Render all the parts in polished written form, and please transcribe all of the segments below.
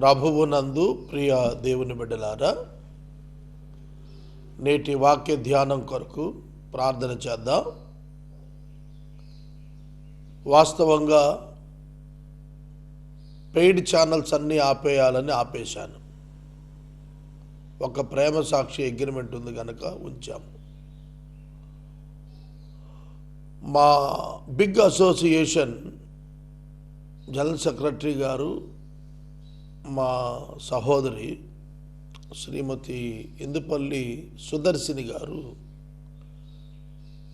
ప్రభువునందు ప్రియ దేవుని బిడ్డలారా, నేటి వాక్య ధ్యానం కొరకు ప్రార్థన చేద్దాం. వాస్తవంగా పెయిడ్ ఛానల్స్ అన్నీ ఆపేయాలని ఆపేశాను. ఒక ప్రేమ సాక్షి అగ్రిమెంట్ ఉంది కనుక ఉంచాము. మా బిగ్ అసోసియేషన్ జనరల్ సెక్రటరీ గారు, మా సహోదరి శ్రీమతి ఇందుపల్లి సుదర్శిని గారు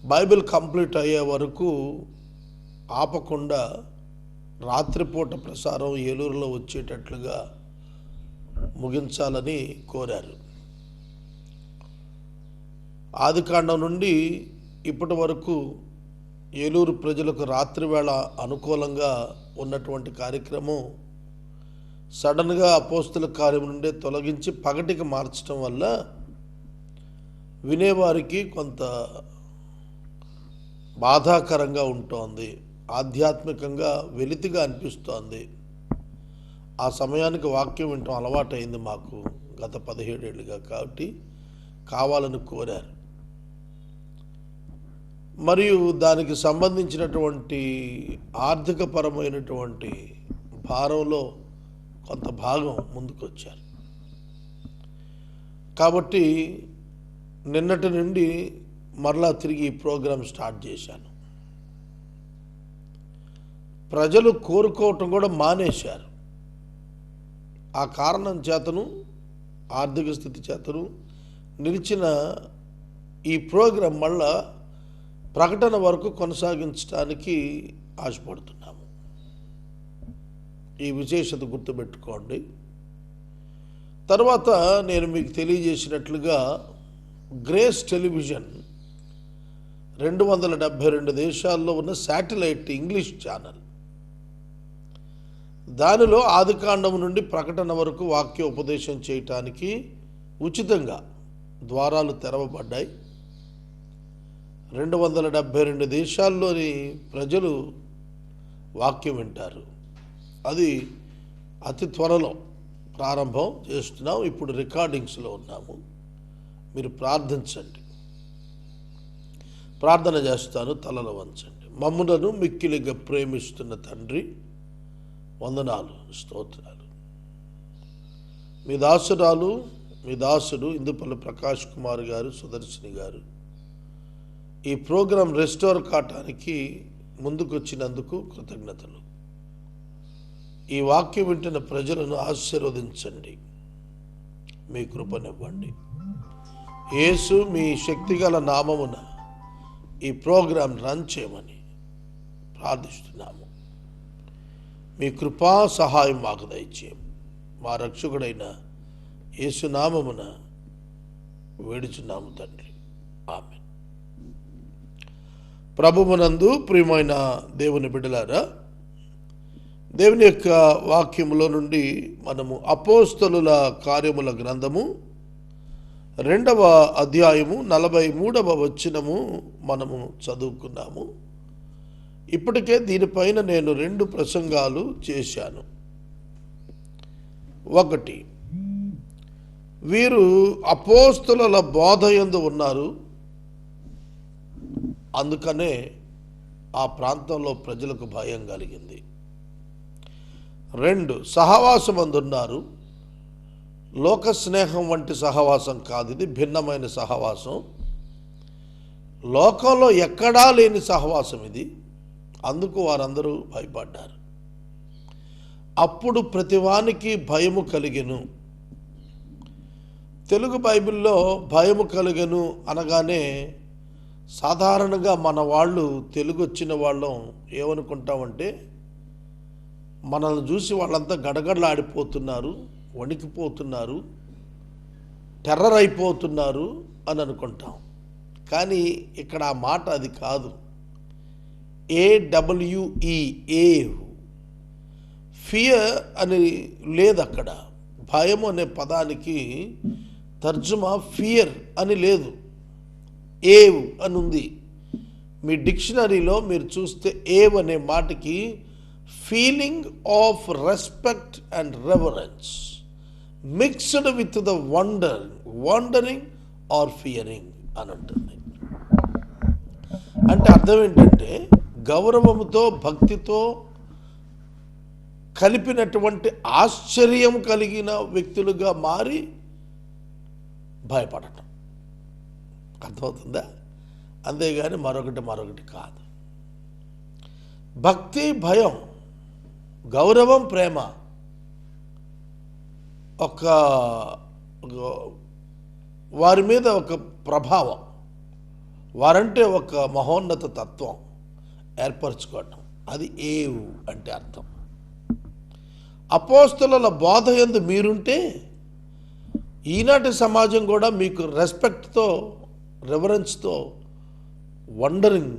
బైబిల్ కంప్లీట్ అయ్యే వరకు ఆపకుండా రాత్రిపూట ప్రసారం ఏలూరులో వచ్చేటట్లుగా ముగించాలని కోరారు. ఆదికాండం నుండి ఇప్పటి వరకు ఏలూరు ప్రజలకు రాత్రివేళ అనుకూలంగా ఉన్నటువంటి కార్యక్రమం సడన్గా అపోస్తుల కార్యం నుండి తొలగించి పగటికి మార్చడం వల్ల వినేవారికి కొంత బాధాకరంగా ఉంటోంది, ఆధ్యాత్మికంగా వెలితిగా అనిపిస్తోంది. ఆ సమయానికి వాక్యం వినటం అలవాటైంది మాకు గత 17 ఏళ్ళుగా. కాబట్టి కావాలని కోరారు. మరియు దానికి సంబంధించినటువంటి ఆర్థికపరమైనటువంటి భారంలో కొంత భాగం ముందుకొచ్చారు. కాబట్టి నిన్నటి నుండి మరలా తిరిగి ఈ ప్రోగ్రాం స్టార్ట్ చేశాను. ప్రజలు కోరుకోవటం కూడా మానేశారు. ఆ కారణం చేతను, ఆర్థిక స్థితి చేతను నిలిచిన ఈ ప్రోగ్రాం మళ్ళా ప్రకటన వరకు కొనసాగించడానికి ఆశపడుతున్నాము. ఈ విశేషత గుర్తుపెట్టుకోండి. తర్వాత నేను మీకు తెలియజేసినట్లుగా గ్రేస్ టెలివిజన్ 272 దేశాల్లో ఉన్న శాటిలైట్ ఇంగ్లీష్ ఛానల్, దానిలో ఆదికాండం నుండి ప్రకటన వరకు వాక్య ఉపదేశం చేయటానికి ఉచితంగా ద్వారాలు తెరవబడ్డాయి. 272 దేశాల్లోని ప్రజలు వాక్యం వింటారు. అది అతి త్వరలో ప్రారంభం చేస్తున్నాం. ఇప్పుడు రికార్డింగ్స్లో ఉన్నాము. మీరు ప్రార్థించండి. ప్రార్థన చేస్తాను, తలలో వంచండి. మమ్ములను మిక్కిలిగా ప్రేమిస్తున్న తండ్రి, వందనాలు, స్తోత్రాలు. మీ దాసురాలు, మీ దాసుడు ఇందుపల్లి ప్రకాష్ కుమార్ గారు, సుదర్శిని గారు ఈ ప్రోగ్రాం రెస్టోర్ కావటానికి ముందుకొచ్చినందుకు కృతజ్ఞతలు. ఈ వాక్యం వింటున్న ప్రజలను ఆశీర్వదించండి, మీ కృపనివ్వండి. యేసు మీ శక్తిగల నామమున ఈ ప్రోగ్రాం రన్ చేయమని ప్రార్థిస్తున్నాము. మీ కృపా సహాయం మాకు దయచేయం. మా రక్షకుడైన యేసు నామమున వేడుచున్నాము తండ్రి, ఆమేన్. ప్రభువునందు ప్రియమైన దేవుని బిడ్డలారా, దేవుని యొక్క వాక్యములో నుండి మనము అపోస్తలుల కార్యముల గ్రంథము 2వ అధ్యాయము 43వ వచనము మనము చదువుకున్నాము. ఇప్పటికే దీనిపైన నేను 2 ప్రసంగాలు చేశాను. 1, వీరు అపోస్తలుల బోధ యందు ఉన్నారు, అందుకనే ఆ ప్రాంతంలో ప్రజలకు భయం కలిగింది. 2, సహవాసం అందున్నారు. లోక స్నేహం వంటి సహవాసం కాదు, ఇది భిన్నమైన సహవాసం. లోకంలో ఎక్కడా లేని సహవాసం ఇది. అందుకు వారందరూ భయపడ్డారు. అప్పుడు ప్రతివానికి భయము కలిగెను. తెలుగు బైబిల్లో భయము కలిగెను అనగానే సాధారణంగా మన వాళ్ళు, తెలుగు వచ్చిన వాళ్ళం ఏమనుకుంటామంటే, మనల్ని చూసి వాళ్ళంతా గడగడలాడిపోతున్నారు, వణికిపోతున్నారు, టెర్రర్ అయిపోతున్నారు అని అనుకుంటాం. కానీ ఇక్కడ ఆ మాట అది కాదు. AWE, ఫియర్ అని లేదు అక్కడ. భయం అనే పదానికి తర్జుమా ఫియర్ అని లేదు, ఏవ్ అని ఉంది. మీ డిక్షనరీలో మీరు చూస్తే ఏవ్ అనే మాటకి feeling of respect and reverence mixed with the wondering or fearing అని ఉంటుంది. అంటే అర్థం ఏంటంటే గౌరవముతో భక్తితో కలిపినటువంటి ఆశ్చర్యం కలిగిన వ్యక్తులుగా మారి భయపడటం. అర్థమవుతుందా? అంతేగాని మరొకటి కాదు. భక్తి, భయం, గౌరవం, ప్రేమ ఒక వారి మీద ఒక ప్రభావం, వారంటే ఒక మహోన్నత తత్వం ఏర్పరచుకోవటం, అది ఏవు అంటే అర్థం. అపోస్తలుల బోధ యందు మీరుంటే ఈనాటి సమాజం కూడా మీకు రెస్పెక్ట్తో, రెవరెన్స్తో, వండరింగ్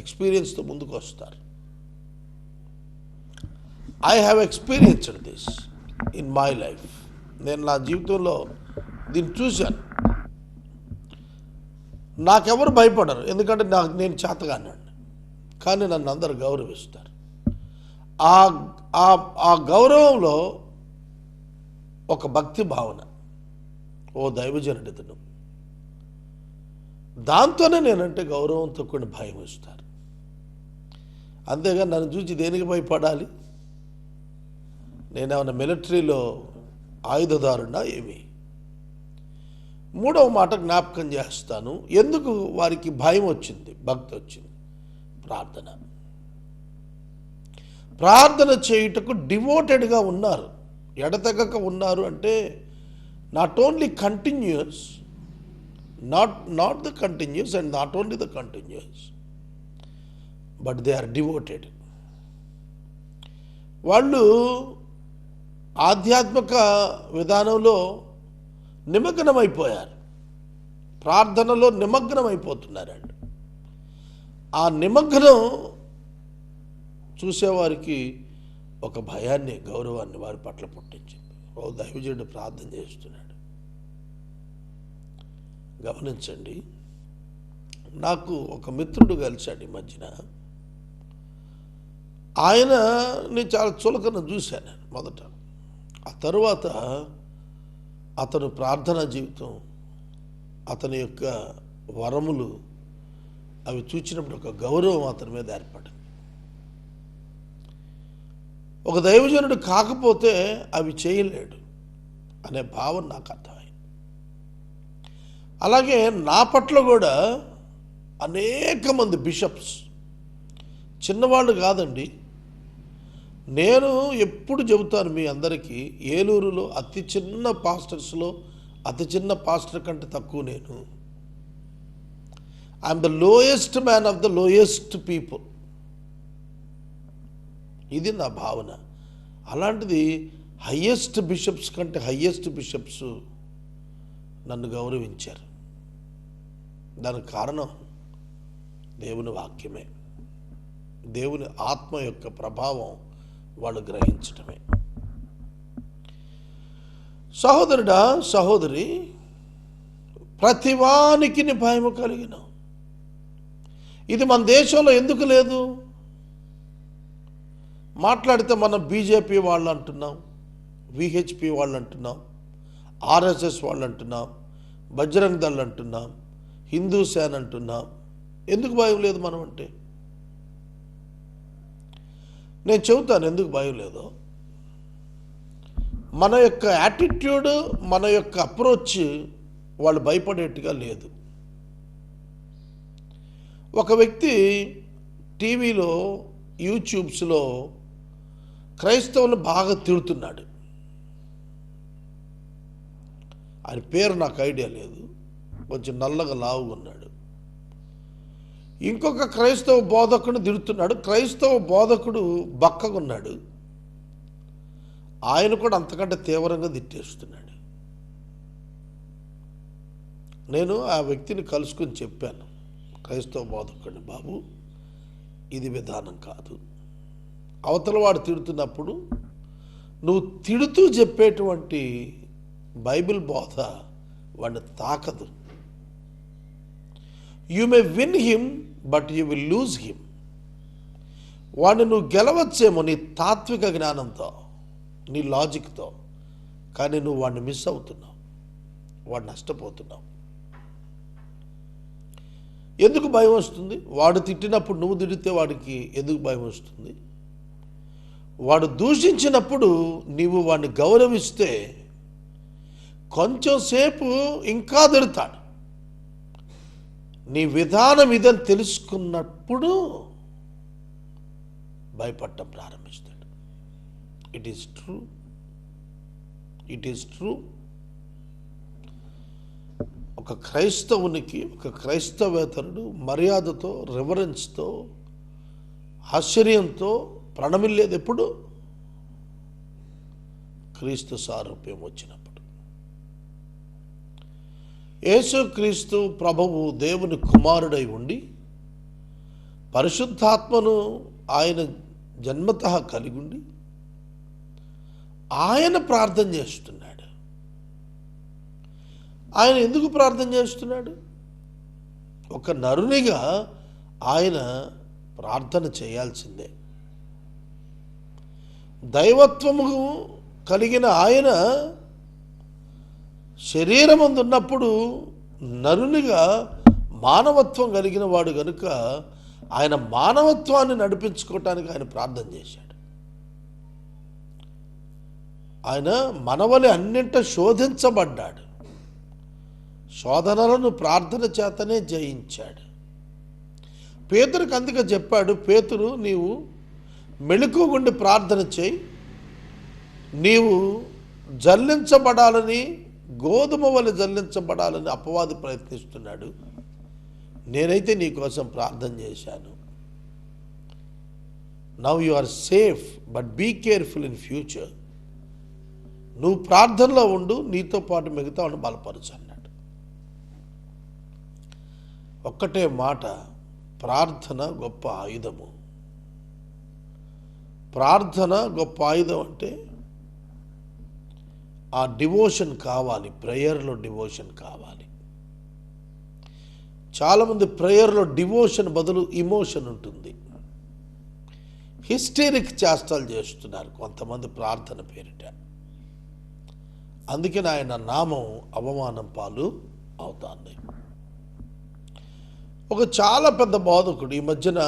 ఎక్స్పీరియన్స్తో ముందుకు వస్తారు. I have experienced this in my life. నేను నా జీవితంలో దీన్ని చూశాను. నాకెవరు భయపడరు, ఎందుకంటే నేను చేతగానండి, కానీ నన్ను అందరు గౌరవిస్తారు. ఆ గౌరవంలో ఒక భక్తి భావన, ఓ దైవజనుడు ఇతను, దాంతోనే నేనంటే గౌరవంతో కూడిన భయం ఇస్తారు. అంతేగా నన్ను చూసి దేనికి భయపడాలి? నేనేమన్నా మిలిటరీలో ఆయుధదారున్నా ఏమి? మూడవ మాట జ్ఞాపకం చేస్తాను. ఎందుకు వారికి భయం వచ్చింది, భక్తి వచ్చింది? ప్రార్థన చేయుటకు డివోటెడ్గా ఉన్నారు, ఎడతెగక ఉన్నారు. అంటే not only continuous, not the continuous and not only the continuous, but they are devoted. వాళ్ళు ఆధ్యాత్మిక విధానంలో నిమగ్నమైపోయారు, ప్రార్థనలో నిమగ్నమైపోతున్నారండి. ఆ నిమగ్నం చూసేవారికి ఒక భయాన్ని, గౌరవాన్ని వారి పట్ల పుట్టించింది. ఓ దైవజనుడు ప్రార్థన చేస్తున్నాడు. గమనించండి, నాకు ఒక మిత్రుడు కలిశాడు ఈ మధ్యన. ఆయనని చాలా చులకన చూశాను మొదట. ఆ తరువాత అతను ప్రార్థనా జీవితం, అతని యొక్క వరములు అవి చూచినప్పుడు ఒక గౌరవం అతని మీద ఏర్పడింది. ఒక దైవజనుడు కాకపోతే అవి చేయలేడు అనే భావన నాకు అర్థమైంది. అలాగే నా పట్ల కూడా అనేక మంది బిషప్స్, చిన్నవాళ్ళు కాదండి. నేను ఎప్పుడు చెబుతాను మీ అందరికీ, ఏలూరులో అతి చిన్న పాస్టర్స్లో అతి చిన్న పాస్టర్ కంటే తక్కువ నేను. I'm the lowest man of the lowest people. ఇది నా భావన. అలాంటిది హయ్యెస్ట్ బిషప్స్ కంటే హయ్యెస్ట్ బిషప్స్ నన్ను గౌరవించారు. దానికి కారణం దేవుని వాక్యమే, దేవుని ఆత్మ యొక్క ప్రభావం వాళ్ళు గ్రహించటమే. సహోదరుడా, సహోదరి, ప్రతివానికి భయము కలిగిన, ఇది మన దేశంలో ఎందుకు లేదు? మాట్లాడితే మనం బీజేపీ వాళ్ళు అంటున్నాం, విహెచ్పి వాళ్ళు అంటున్నాం, ఆర్ఎస్ఎస్ వాళ్ళు అంటున్నాం, బజరంగ్ దళ్ అంటున్నాం, హిందూ సేన అంటున్నాం. ఎందుకు భయం లేదు మనం అంటే? నేను చెబుతాను ఎందుకు భయం లేదో. మన యొక్క యాటిట్యూడ్, మన యొక్క అప్రోచ్ వాళ్ళు భయపడేట్టుగా లేదు. ఒక వ్యక్తి టీవీలో, యూట్యూబ్స్లో క్రైస్తవులను బాగా తిడుతున్నాడు. ఆయన పేరు నాకు ఐడియా లేదు, కొంచెం నల్లగా లావుగా ఉన్నాడు. ఇంకొక క్రైస్తవ బోధకుడు తిడుతున్నాడు. క్రైస్తవ బోధకుడు బక్కగా ఉన్నాడు, ఆయన కూడా అంతకంటే తీవ్రంగా తిట్టేస్తున్నాడు. నేను ఆ వ్యక్తిని కలుసుకొని చెప్పాను, క్రైస్తవ బోధకుడిని, బాబు ఇది విధానం కాదు. అవతల వాడు తిడుతున్నప్పుడు నువ్వు తిడుతూ చెప్పేటువంటి బైబిల్ బోధ వాడిని తాకదు. You may win him but you will lose him. వాడిని నువ్వు గెలవచ్చేమో నీ తాత్విక జ్ఞానంతో, నీ లాజిక్తో, కానీ నువ్వు వాడిని మిస్ అవుతున్నావు, వాడు నష్టపోతున్నావు. ఎందుకు భయం వస్తుంది? వాడు తిట్టినప్పుడు నువ్వు తిడితే వాడికి ఎందుకు భయం వస్తుంది? వాడు దూషించినప్పుడు నీవు వాడిని గౌరవిస్తే కొంచెం సేపు ఇంకా తిడతాడు. నీ విధానం ఇదని తెలుసుకున్నప్పుడు భయపడటం ప్రారంభిస్తాడు. It is true, it is true. ఒక క్రైస్తవునికి, ఒక క్రైస్తవేతరుడు మర్యాదతో, రెవరెన్స్తో, ఆశ్చర్యంతో ప్రణమిల్లేది ఎప్పుడు? క్రీస్తు సారూప్యం వచ్చినప్పుడు. యేసుక్రీస్తు ప్రభువు దేవుని కుమారుడై ఉండి పరిశుద్ధాత్మను ఆయన జన్మతః కలిగి ఉండి ఆయన ప్రార్థన చేస్తున్నాడు. ఆయన ఎందుకు ప్రార్థన చేస్తున్నాడు? ఒక నరునిగా ఆయన ప్రార్థన చేయాల్సిందే. దైవత్వము కలిగిన ఆయన శరీరమందు ఉన్నప్పుడు నరునిగా మానవత్వం కలిగిన వాడు కనుక ఆయన మానవత్వాన్ని నడిపించుకోవటానికి ఆయన ప్రార్థన చేశాడు. ఆయన మనవలి అన్నింట శోధించబడ్డాడు. శోధనలను ప్రార్థన చేతనే జయించాడు. పేతురుకు అందుకే చెప్పాడు, పేతురు నీవు మెళుకుగుండి ప్రార్థన చేయి, నీవు జల్లించబడాలని, గోధుమ వలె జల్లించబడాలని అపవాది ప్రయత్నిస్తున్నాడు, నేనైతే నీ కోసం ప్రార్థన చేశాను. Now you are safe, but be careful in future. నువ్వు ప్రార్థనలో ఉండు, నీతో పాటు మిగతా వాడిని బలపరచు అన్నాడు. ఒక్కటే మాట, ప్రార్థన గొప్ప ఆయుధము. ప్రార్థన గొప్ప ఆయుధం అంటే ఆ డివోషన్ కావాలి, ప్రేయర్లో డివోషన్ కావాలి. చాలామంది ప్రేయర్లో డివోషన్ బదులు ఇమోషన్ ఉంటుంది. హిస్టరిక్ చేష్టలు చేస్తున్నారు కొంతమంది ప్రార్థన పేరిట. అందుకని ఆయన నామం అవమానం పాలు అవుతాంది. ఒక చాలా పెద్ద బోధకుడు ఈ మధ్యన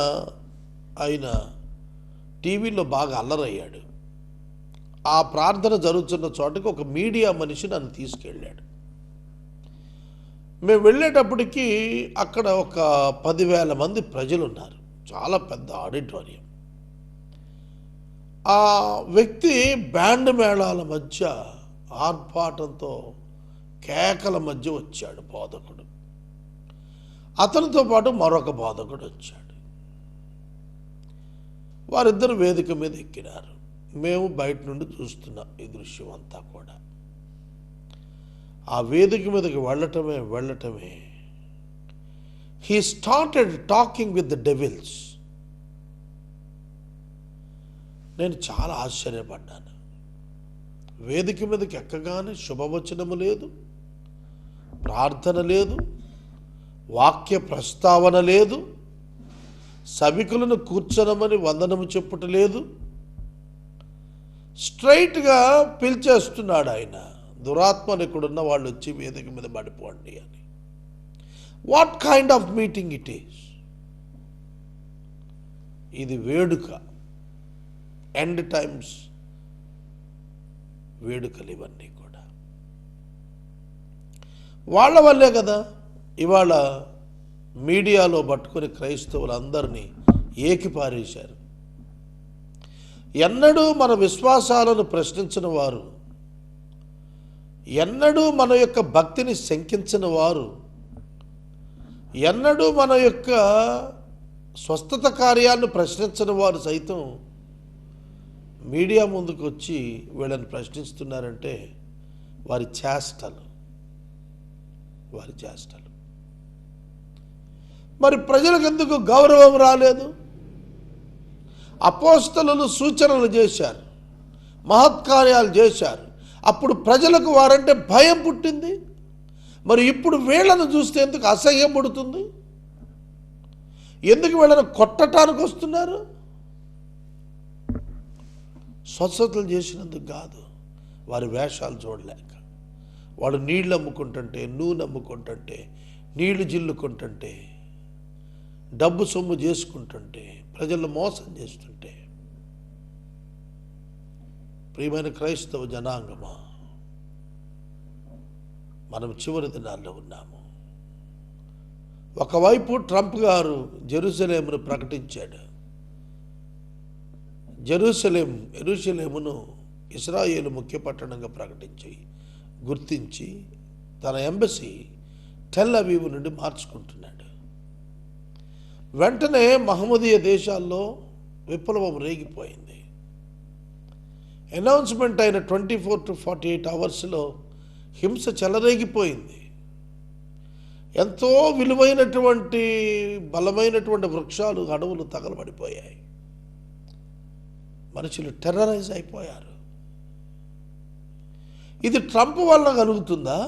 ఆయన టీవీలో బాగా అల్లరయ్యాడు. ఆ ప్రార్థన జరుగుతున్న చోటకి ఒక మీడియా మనిషి నన్ను తీసుకెళ్ళాడు. మేము వెళ్ళేటప్పటికి అక్కడ ఒక 10,000 మంది ప్రజలు ఉన్నారు. చాలా పెద్ద ఆడిటోరియం. ఆ వ్యక్తి బ్యాండ్ మేళాల మధ్య ఆర్భాటంతో కేకల మధ్య వచ్చాడు బోధకుడు. అతనితో పాటు మరొక బోధకుడు వచ్చాడు. వారిద్దరు వేదిక మీద ఎక్కినారు. మేము బయట నుండి చూస్తున్నాం ఈ దృశ్యం అంతా కూడా. ఆ వేదిక మీదకి వెళ్ళటమే he started talking with the devils. నేను చాలా ఆశ్చర్యపడ్డాను. వేదిక మీదకి ఎక్కగానే శుభవచనము లేదు, ప్రార్థన లేదు, వాక్య ప్రస్తావన లేదు, సభికులను కూర్చొనమని వందనము చెప్పుట లేదు. స్ట్రైట్గా పిలిచేస్తున్నాడు ఆయన. దురాత్మను ఇక్కడున్న వాళ్ళు వచ్చి వేదిక మీద పడిపోండి అని. What kind of meeting it is? ఇది వేడుక, ఎండ్ టైమ్స్ వేడుకలు ఇవన్నీ కూడా. వాళ్ళ వల్లే కదా ఇవాళ మీడియాలో పట్టుకొని క్రైస్తవులందరినీ ఏకిపారేశారు. ఎన్నడూ మన విశ్వాసాలను ప్రశ్నించిన వారు, ఎన్నడూ మన యొక్క భక్తిని శంకించిన వారు, ఎన్నడూ మన యొక్క స్వస్థత కార్యాలను ప్రశ్నించిన వారు సైతం మీడియా ముందుకు వచ్చి వీళ్ళని ప్రశ్నిస్తున్నారంటే వారి చేష్టలు. మరి ప్రజలకు ఎందుకు గౌరవం రాలేదు? అపోస్తలులు సూచనలు చేశారు, మహత్కార్యాలు చేశారు. అప్పుడు ప్రజలకు వారంటే భయం పుట్టింది. మరి ఇప్పుడు వీళ్ళను చూస్తే ఎందుకు అసహ్యం పుడుతుంది? ఎందుకు వీళ్ళను కొట్టడానికి వస్తున్నారు? స్వచ్ఛతలు చేసినందుకు కాదు, వారి వేషాలు చూడలేక. వాడు నీళ్ళు అమ్ముకుంటుంటే, నూనె అమ్ముకుంటుంటే, నీళ్లు జిల్లుకుంటుంటే, డబ్బు సొమ్ము చేసుకుంటుంటే, ప్రజలను మోసం చేస్తుంటే. ప్రియమైన క్రైస్తవ జనాంగమా, మనం చివరి దినాల్లో ఉన్నాము. ఒకవైపు ట్రంప్ గారు జెరూసలేమును ప్రకటించాడు. యెరూషలేమును ఇశ్రాయేలు ముఖ్య పట్టణంగా గుర్తించి తన ఎంబసీ టెల్ అవీవ్ నుండి మార్చుకుంటున్నాడు. వెంటనే మహమ్మదీయ దేశాల్లో విప్లవం రేగిపోయింది. అనౌన్స్మెంట్ అయిన 24 to 48 అవర్స్లో హింస చెలరేగిపోయింది. ఎంతో విలువైనటువంటి బలమైనటువంటి వృక్షాలు, అడవులు తగలబడిపోయాయి. మనుషులు టెర్రరైజ్ అయిపోయారు. ఇది ట్రంప్ వల్ల కలుగుతుందా?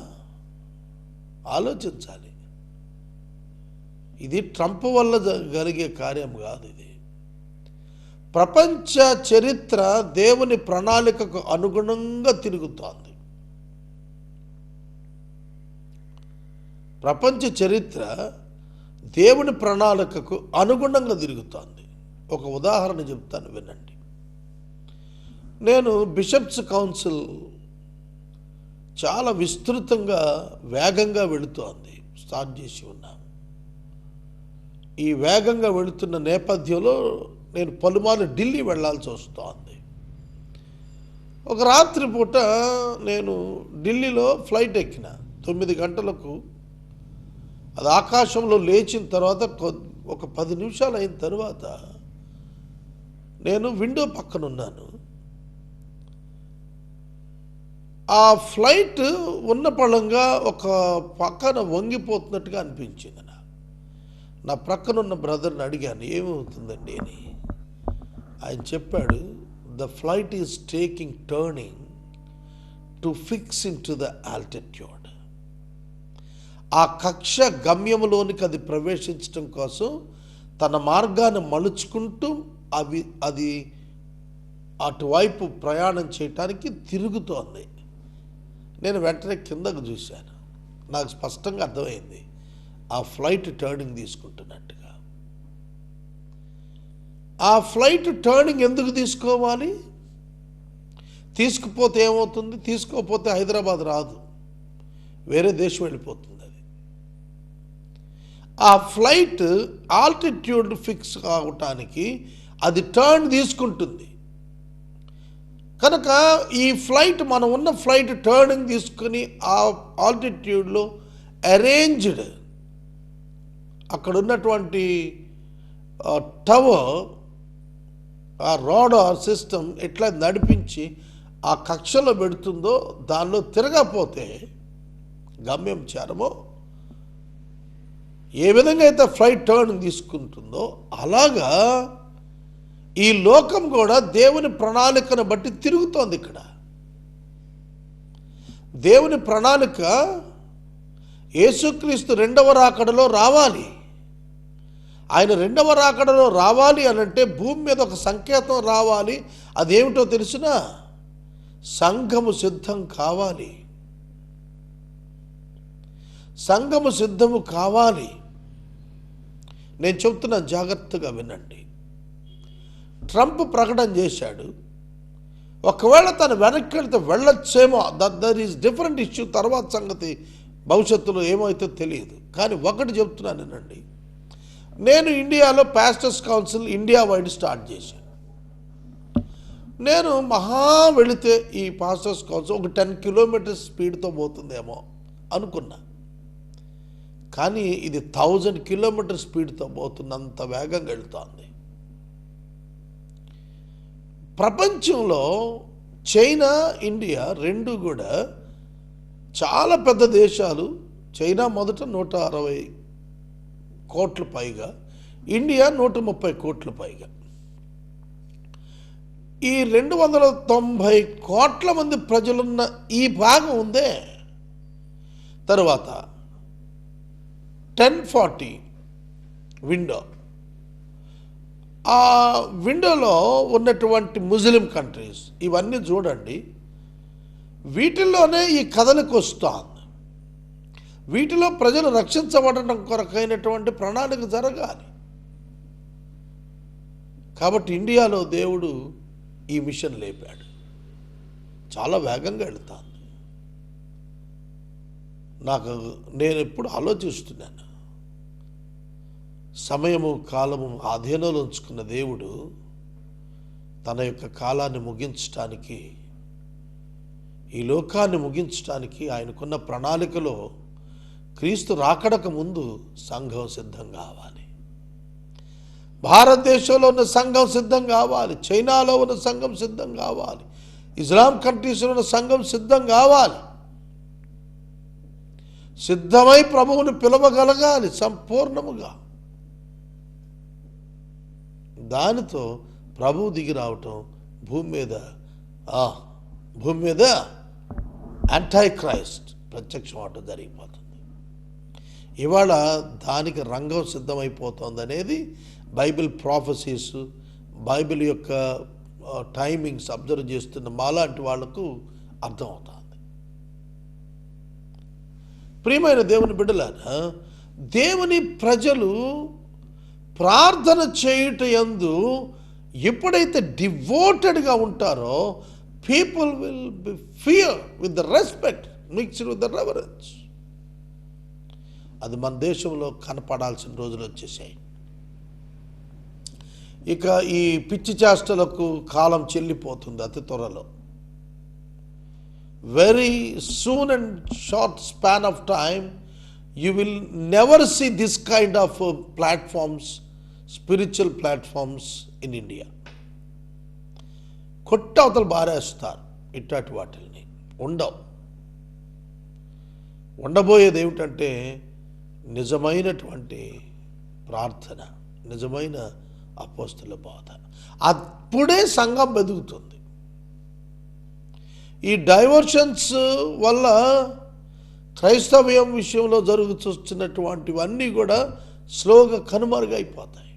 ఆలోచించాలి. ఇది ట్రంప్ వల్ల కలిగే కార్యం కాదు. ఇది ప్రపంచ చరిత్ర దేవుని ప్రణాళికకు అనుగుణంగా తిరుగుతోంది. ప్రపంచ చరిత్ర దేవుని ప్రణాళికకు అనుగుణంగా తిరుగుతోంది. ఒక ఉదాహరణ చెప్తాను, వినండి. నేను బిషప్స్ కౌన్సిల్ చాలా విస్తృతంగా వేగంగా వెళుతోంది, స్టార్ట్ చేసి ఉన్నాము. ఈ వేగంగా వెళుతున్న నేపథ్యంలో నేను పలుమార్లు ఢిల్లీ వెళ్ళాల్సి వస్తోంది. ఒక రాత్రి పూట నేను ఢిల్లీలో ఫ్లైట్ ఎక్కిన 9 గంటలకు. అది ఆకాశంలో లేచిన తర్వాత ఒక 10 నిమిషాలు అయిన తర్వాత నేను విండో పక్కన ఉన్నాను. ఆ ఫ్లైట్ ఉన్న పళంగా ఒక పక్కన వంగిపోతున్నట్టుగా అనిపించింది. నా ప్రక్కనున్న బ్రదర్ని అడిగాను, ఏమవుతుందండి అని. ఆయన చెప్పాడు, the flight is taking turning to fix in to the altitude. ఆ కక్ష గమ్యములోనికి అది ప్రవేశించడం కోసం తన మార్గాన్ని మలుచుకుంటూ అది అటువైపు ప్రయాణం చేయటానికి తిరుగుతోంది. నేను వెంటనే కిందకు చూశాను. నాకు స్పష్టంగా అర్థమైంది, ఆ ఫ్లైట్ టర్నింగ్ తీసుకుంటున్నట్టుగా. ఆ ఫ్లైట్ టర్నింగ్ ఎందుకు తీసుకోవాలి? తీసుకుపోతే ఏమవుతుంది? తీసుకోకపోతే హైదరాబాద్ రాదు, వేరే దేశం వెళ్ళిపోతుంది. అది ఆ ఫ్లైట్ ఆల్టిట్యూడ్ ఫిక్స్ కావటానికి అది టర్న్ తీసుకుంటుంది. కనుక ఈ ఫ్లైట్, మనం ఉన్న ఫ్లైట్ టర్నింగ్ తీసుకుని ఆ ఆల్టిట్యూడ్లో అరేంజ్డ్, అక్కడ ఉన్నటువంటి టవర్, ఆ రాడార్ సిస్టమ్ ఎట్లా నడిపించి ఆ కక్షలో పెడుతుందో, దానిలో తిరగకపోతే గమ్యం చేరమో, ఏ విధంగా అయితే ఫ్లైట్ టర్నింగ్ తీసుకుంటుందో అలాగా ఈ లోకం కూడా దేవుని ప్రణాళికను బట్టి తిరుగుతోంది. ఇక్కడ దేవుని ప్రణాళిక యేసుక్రీస్తు 2వ రాకడలో రావాలి. ఆయన 2వ రాకడలో రావాలి అనంటే భూమి మీద ఒక సంకేతం రావాలి. అదేమిటో తెలుసునా? సంఘము సిద్ధం కావాలి. సంఘము సిద్ధము కావాలి. నేను చెప్తున్నా, జాగ్రత్తగా వినండి. ట్రంప్ ప్రకటన చేశాడు, ఒకవేళ తను వెనక్కి వెళ్తే వెళ్ళొచ్చేమో, దట్ ఈజ్ డిఫరెంట్ ఇష్యూ. తర్వాత సంగతి భవిష్యత్తులో ఏమైతే తెలియదు. కానీ ఒకటి చెప్తున్నాను వినండి, నేను ఇండియాలో pastors council India wide start చేశాను. నేను వెళితే ఈ పాస్టర్స్ కౌన్సిల్ ఒక 10 కిలోమీటర్స్ స్పీడ్తో పోతుందేమో అనుకున్నా. కానీ ఇది 1000 కిలోమీటర్ స్పీడ్తో పోతున్నంత వేగంగా వెళుతోంది. ప్రపంచంలో చైనా, ఇండియా రెండు కూడా చాలా పెద్ద దేశాలు. చైనా మొదట 160 కోట్ల పైగా, ఇండియా 130 కోట్ల పైగా. ఈ 290 కోట్ల మంది ప్రజలున్న ఈ భాగం ఉందే, తరువాత 1040 విండో ఆ విండోలో ఉన్నటువంటి ముస్లిం కంట్రీస్ ఇవన్నీ చూడండి, వీటిల్లోనే ఈ కథలకు వస్తుంది. వీటిలో ప్రజలు రక్షించబడడం కొరకైనటువంటి ప్రణాళిక జరగాలి. కాబట్టి ఇండియాలో దేవుడు ఈ మిషన్ లేపాడు. చాలా వేగంగా వెళుతుంది. నేను ఎప్పుడు ఆలోచిస్తున్నాను, సమయము కాలము ఆధీనంలో ఉంచుకున్న దేవుడు తన యొక్క కాలాన్ని ముగించడానికి, ఈ లోకాన్ని ముగించడానికి ఆయనకున్న ప్రణాళికలో క్రీస్తు రాకడకు ముందు సంఘం సిద్ధం కావాలి. భారతదేశంలో ఉన్న సంఘం సిద్ధం కావాలి, చైనాలో ఉన్న సంఘం సిద్ధం కావాలి, ఇస్లాం కంట్రీస్లో ఉన్న సంఘం సిద్ధం కావాలి. సిద్ధమై ప్రభువుని పిలవగలగాలి సంపూర్ణముగా. దానితో ప్రభువు దిగి రావటం భూమి మీద యాంటై క్రైస్ట్ ప్రత్యక్షం అవటం జరిగిపోతుంది. ఇవాళ దానికి రంగం సిద్ధమైపోతుంది అనేది బైబిల్ ప్రాఫెసీస్, బైబిల్ యొక్క టైమింగ్స్ అబ్జర్వ్ చేస్తున్న మాలాంటి వాళ్లకు అర్థమవుతుంది. ప్రియమైన దేవుని బిడ్డలారా, దేవుని ప్రజలు ప్రార్థన చేయుట యందు ఎప్పుడైతే డివోటెడ్గా ఉంటారో, people will be fear with the respect mixed with the reverence. అది మన దేశంలో కనపడాల్సిన రోజులు వచ్చేసాయి. ఇక ఈ పిచ్చి చేష్టలకు కాలం చెల్లిపోతుంది అతి త్వరలో. Very soon and short span of time you will never see this kind of platforms, spiritual platforms in India. కొట్టవతలు బారేస్తారు ఇట్లాంటి వాటిల్ని. ఉండబోయేది ఏమిటంటే నిజమైనటువంటి ప్రార్థన, నిజమైన అపోస్తల బోధ. అప్పుడే సంఘం బతుకుతుంది. ఈ డైవర్షన్స్ వల్ల క్రైస్తవ్యం విషయంలో జరుగుతున్నటువంటివన్నీ కూడా స్లోగా కనుమరుగైపోతాయి.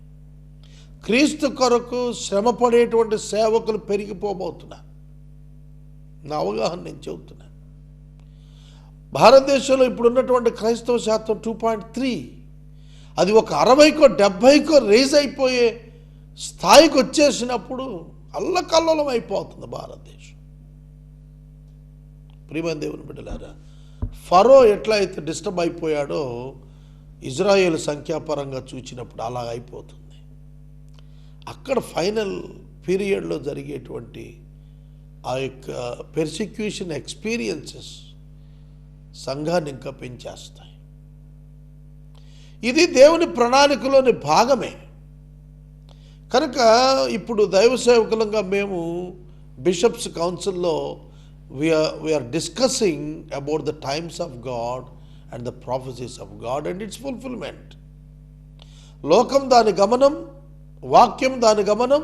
క్రీస్తు కొరకు శ్రమపడేటువంటి సేవకులు పెరిగిపోబోతున్నారు. నా అవగాహన నేను చెబుతున్నా. భారతదేశంలో ఇప్పుడున్నటువంటి క్రైస్తవ శాతం 2.3, అది ఒక 60కో 70కో రేజ్ అయిపోయే స్థాయికి వచ్చేసినప్పుడు అల్లకల్లోలం అయిపోతుంది భారతదేశం. ప్రియమైన దేవుని బిడ్డలారా, ఫరో ఎట్లా అయితే డిస్టర్బ్ అయిపోయాడో ఇజ్రాయేల్ సంఖ్యాపరంగా చూసినప్పుడు అలా అయిపోతుంది. అక్కడ ఫైనల్ పీరియడ్లో జరిగేటువంటి ఆ యొక్క పెర్సిక్యూషన్ ఎక్స్పీరియన్సెస్ సంఘాన్ని ఇంకా పెంచేస్తాయి. ఇది దేవుని ప్రణాళికలోని భాగమే. కనుక ఇప్పుడు దైవ సేవకులంగా మేము బిషప్స్ కౌన్సిల్లో we are discussing about the times of God and the prophecies of God and its fulfillment. లోకం దాని గమనం, వాక్యం దాని గమనం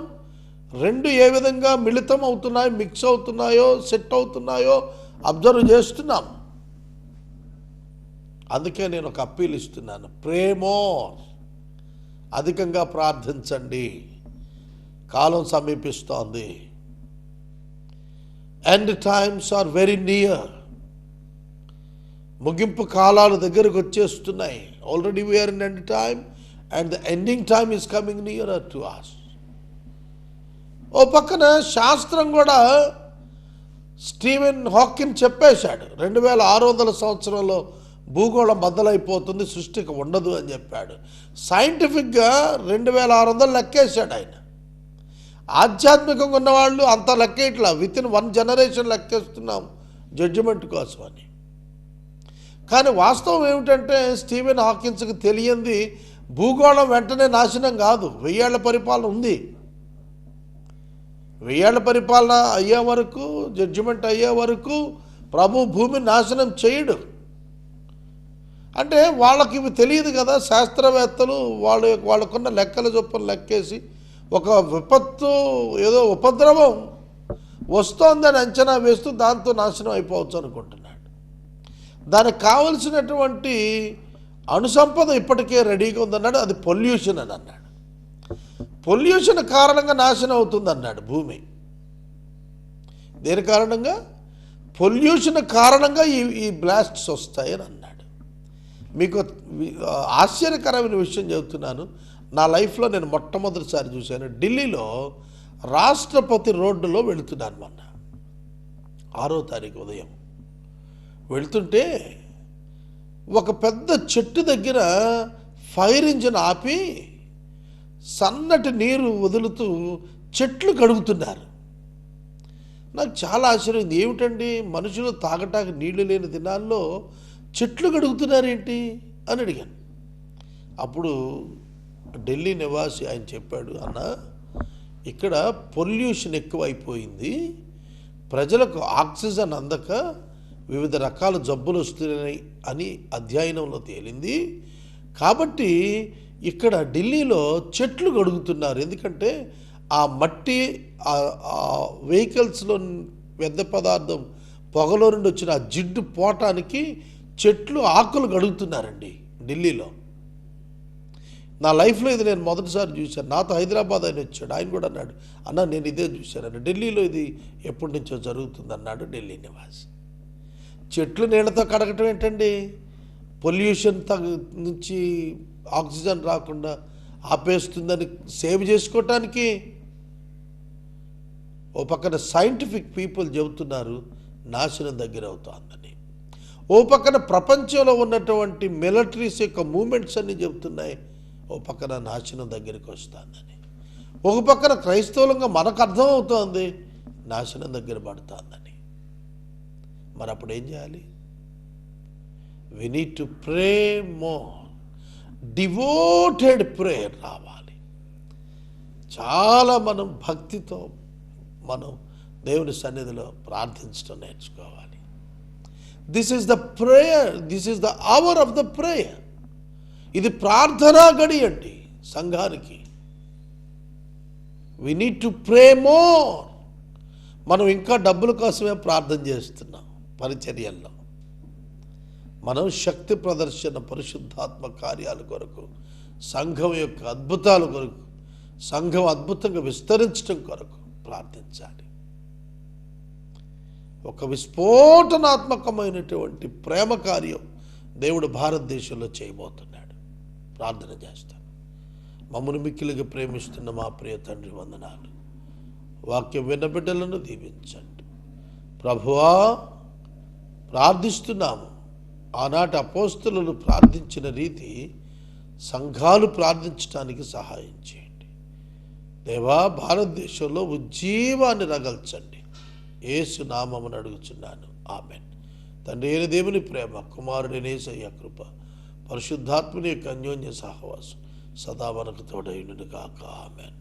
రెండు ఏ విధంగా మిళితం అవుతున్నాయో, మిక్స్ అవుతున్నాయో, సెట్ అవుతున్నాయో అబ్జర్వ్ చేస్తున్నాం. అందుకే నేను ఒక అప్పీల్ ఇస్తున్నాను, ప్రేమో అధికంగా ప్రార్థించండి. కాలం సమీపిస్తోంది. End times are very near. ముగింపు కాలాలు దగ్గరకు వచ్చేస్తున్నాయి. Already we are in end time and the ending time is coming nearer to us. ఓ పక్కన శాస్త్రం కూడా స్టీవెన్ హాకిన్ చెప్పేశాడు, 2600 సంవత్సరంలో భూగోళం బద్దలైపోతుంది, సృష్టికి ఉండదు అని చెప్పాడు. సైంటిఫిక్గా 2600 లెక్కేశాడు ఆయన. ఆధ్యాత్మికంగా ఉన్నవాళ్ళు అంత లెక్కేట్లా, వితిన్ 1 జనరేషన్ లెక్కేస్తున్నాం జడ్జిమెంట్ కోసం అని. కానీ వాస్తవం ఏమిటంటే స్టీవెన్ హాకిన్స్కి తెలియంది భూగోళం వెంటనే నాశనం కాదు, 1000 ఏళ్ల పరిపాలన ఉంది. 1000 ఏళ్ల పరిపాలన అయ్యే వరకు, జడ్జిమెంట్ అయ్యే వరకు ప్రభు భూమిని నాశనం చేయడు. అంటే వాళ్ళకి ఇవి తెలియదు కదా. శాస్త్రవేత్తలు వాళ్ళకున్న లెక్కల చొప్పున లెక్కేసి ఒక విపత్తు, ఏదో ఉపద్రవం వస్తోందని అంచనా వేస్తూ దాంతో నాశనం అయిపోవచ్చు అనుకుంటున్నాడు. దానికి కావలసినటువంటి అణుసంపద ఇప్పటికే రెడీగా ఉందన్నాడు. అది పొల్యూషన్ అని అన్నాడు. పొల్యూషన్ కారణంగా నాశనం అవుతుంది అన్నాడు భూమి. దేని కారణంగా? పొల్యూషన్ కారణంగా ఈ బ్లాస్ట్స్ వస్తాయని అన్నాడు. మీకు ఆశ్చర్యకరమైన విషయం చెబుతున్నాను. నా లైఫ్లో నేను మొట్టమొదటిసారి చూశాను. ఢిల్లీలో రాష్ట్రపతి రోడ్డులో వెళుతున్నాను మొన్న 6వ తారీఖు ఉదయం. వెళ్తుంటే ఒక పెద్ద చెట్టు దగ్గర ఫైర్ ఇంజిన్ ఆపి సన్నటి నీరు వదులుతూ చెట్లు కడుగుతున్నారు. నాకు చాలా ఆశ్చర్యం. ఏమిటండి, మనుషులు తాగటానికి నీళ్లు లేని దినాల్లో చెట్లు కడుగుతున్నారేంటి అని అడిగాను. అప్పుడు ఢిల్లీ నివాసి ఆయన చెప్పాడు, అన్న ఇక్కడ పొల్యూషన్ ఎక్కువైపోయింది, ప్రజలకు ఆక్సిజన్ అందక వివిధ రకాల జబ్బులు వస్తున్నాయి అని అధ్యయనంలో తేలింది. కాబట్టి ఇక్కడ ఢిల్లీలో చెట్లు కడుగుతున్నారు. ఎందుకంటే ఆ మట్టి, ఆ వెహికల్స్లో వ్యర్థ పదార్థం పొగలో నుండి వచ్చిన ఆ జిడ్డు పోవటానికి చెట్లు ఆకులు కడుగుతున్నారండి ఢిల్లీలో. నా లైఫ్లో ఇది నేను మొదటిసారి చూశాను. నాతో హైదరాబాద్ ఆయన వచ్చాడు. ఆయన కూడా అన్నాడు, అన్న నేను ఇదే చూశాను, ఢిల్లీలో ఇది ఎప్పటి నుంచో జరుగుతుంది అన్నాడు ఢిల్లీ నివాసి. చెట్లు నీళ్ళతో కడగటం ఏంటండి? పొల్యూషన్ నుంచి ఆక్సిజన్ రాకుండా ఆపేస్తుందని సేవ్ చేసుకోవటానికి. ఓ పక్కన సైంటిఫిక్ పీపుల్ చెబుతున్నారు నాశనం దగ్గర అవుతుందని. ఓ పక్కన ప్రపంచంలో ఉన్నటువంటి మిలిటరీస్ యొక్క మూమెంట్స్ అన్నీ చెబుతున్నాయి ఓ పక్కన నాశనం దగ్గరికి వస్తుందని. ఒక పక్కన క్రైస్తవులంగా మనకు అర్థమవుతోంది నాశనం దగ్గర పడుతుందని. మరి అప్పుడు ఏం చేయాలి? We need to pray more. Devoted prayer రావాలి. చాలా మనం భక్తితో మనం దేవుని సన్నిధిలో ప్రార్థించడం నేర్చుకోవాలి. This is the prayer, this is the hour of the prayer. ఇది ప్రార్థనా గడి అండి సంఘానికి. We need to pray more. మనం ఇంకా డబ్బుల కోసమే ప్రార్థన చేస్తున్నాం పరిచర్యల్లో. మనం శక్తి ప్రదర్శన, పరిశుద్ధాత్మ కార్యాల కొరకు, సంఘం యొక్క అద్భుతాల కొరకు, సంఘం అద్భుతంగా విస్తరించడం కొరకు ప్రార్థించాలి. ఒక విస్ఫోటనాత్మకమైనటువంటి ప్రేమ కార్యం దేవుడు భారతదేశంలో చేయబోతున్నాడు. ప్రార్థన చేస్తాను. మమ్మల్ని మిక్కిలిగా ప్రేమిస్తున్న మా ప్రియ తండ్రి వందనాలు. వాక్యం విన్న బిడ్డలను దీవించండి ప్రభువా. ప్రార్థిస్తున్నాము, ఆనాటి అపోస్తలులు ప్రార్థించిన రీతి సంఘాలు ప్రార్థించడానికి సహాయం చేయండి దేవా. భారతదేశంలో ఉజ్జీవాన్ని రగల్చండి. యేసు నామమున అడుగుచున్నాను, ఆమెన్. తండ్రి అయిన దేవుని ప్రేమ, కుమారుడైన యేసయ్య కృప, పరిశుద్ధాత్మని యొక్క అన్యోన్య సహవాసం సదా మనకు తోడైనను గాక, ఆమెన్.